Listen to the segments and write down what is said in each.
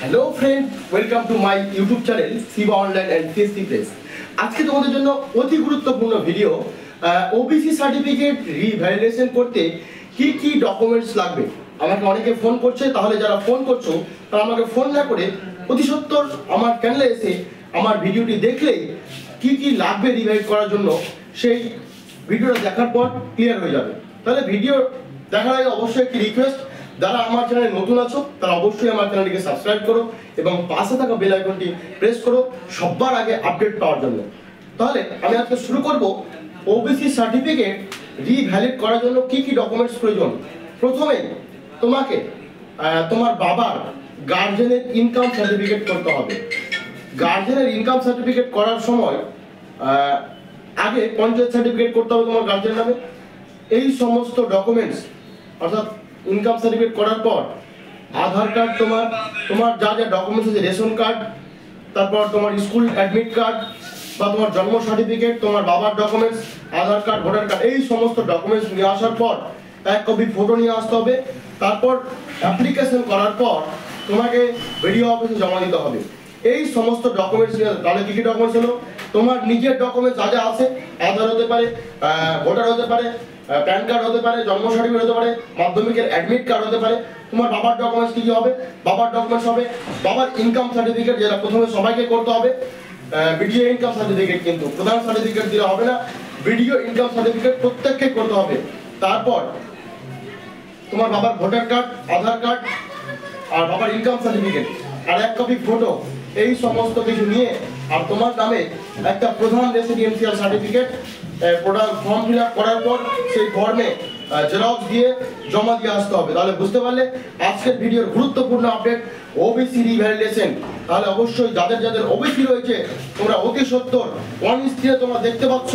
Hello friend, welcome to my YouTube channel Shiva online and ফেসি press. আজকে তোমাদের জন্য অতি গুরুত্বপূর্ণ ভিডিও। ওবিসি সার্টিফিকেট রিভ্যালিডেশন করতে কি কি ডকুমেন্টস লাগবে। আমাকে অনেকে ফোন করছে, তাহলে যারা ফোন করছো তারা আমাকে ফোন না করে অতি সত্বর আমার চ্যানেলে এসে আমার ভিডিওটি দেখলেই কি কি লাগবে রিভ্যালিড করার জন্য সেই ভিডিওটা দেখার পর ক্লিয়ার হয়ে যাবে। তাহলে ভিডিও দেখার আগে অবশ্যই একটি রিকোয়েস্ট, যারা আমার চ্যানেলে নতুন আছো তারা অবশ্যই আমার চ্যানেলটিকে সাবস্ক্রাইব করো এবং পাশে থাকা বেল আইকনটি প্রেস করো সবার আগে আপডেট পাওয়ার জন্য। তাহলে আমি আজকে শুরু করব ওবিসি সার্টিফিকেট রিভ্যালিড করার জন্য কি কি ডকুমেন্টস প্রয়োজন। প্রথমে তোমাকে তোমার বাবার গার্জেনের ইনকাম সার্টিফিকেট করতে হবে। গার্জেনের ইনকাম সার্টিফিকেট করার সময় আগে পঞ্চায়েত সার্টিফিকেট করতে হবে তোমার গার্জেনের নামে। এই সমস্ত ডকুমেন্টস অর্থাৎ ইনকাম সার্টিফিকেট করার পর আধার কার্ড, তোমার যা যা ডকুমেন্টস আছে, রেশন কার্ড, তারপর তোমার স্কুল অ্যাডমিট কার্ড বা তোমার জন্ম সার্টিফিকেট, তোমার বাবার ডকুমেন্টস, আধার কার্ড, ভোটার কার্ড, এই সমস্ত ডকুমেন্টস নিয়ে আসার পর এক কপি ফটো নিয়ে আসতে হবে। তারপর অ্যাপ্লিকেশন করার পর তোমাকে বিডিও অফিসে জমা দিতে হবে। এই সমস্ত ডকুমেন্টস নিয়ে, তাহলে কি কি ডকুমেন্টস হলো? তোমার নিজের ডকুমেন্টস যা যা আছে, আধার হতে পারে, ভোটার হতে পারে, প্যান কার্ড হতে পারে, জন্ম সার্টিফিকেট হতে পারে, মাধ্যমিকের অ্যাডমিট কার্ড হতে পারে। তোমার বাবার ডকুমেন্টস কি কি হবে? বাবার ডকুমেন্টস হবে বাবার ইনকাম সার্টিফিকেট, যেটা প্রথমে সবাইকে করতে হবে। বিডিও ইনকাম সার্টিফিকেট, কিন্তু প্রধান সার্টিফিকেট দিলে হবে না, বিডিও ইনকাম সার্টিফিকেট প্রত্যেককে করতে হবে। তারপর তোমার বাবার ভোটার কার্ড, আধার কার্ড আর বাবার ইনকাম সার্টিফিকেট আর এক কপি ফটো, এই সমস্ত কিছু নিয়ে আর তোমার নামে একটা প্রধান residential certificate form fill up করার পর সেই ফর্মে জেরক্স দিয়ে জমা দিয়ে আসতে হবে। তাহলে বুঝতে পারলে আজকের ভিডিওর গুরুত্বপূর্ণ আপডেট ওবিসি রিভ্যালিডেশন। তাহলে অবশ্যই যাদের যাদের ওবিসি রয়েছে তোমরা অতি সত্বর ওয়ান স্ক্রিনে তোমরা দেখতে পাচ্ছ।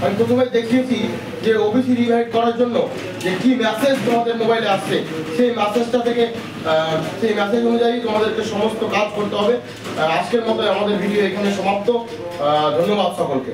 আমি প্রথমেই দেখিয়েছি যে ওবিসি রিভ্যালিড করার জন্য যে কি মেসেজ তোমাদের মোবাইলে আসছে, সেই মেসেজটা থেকে সেই মেসেজ অনুযায়ী তোমাদেরকে সমস্ত কাজ করতে হবে। আজকের মতো আমাদের ভিডিও এখানে সমাপ্ত। ধন্যবাদ সকলকে।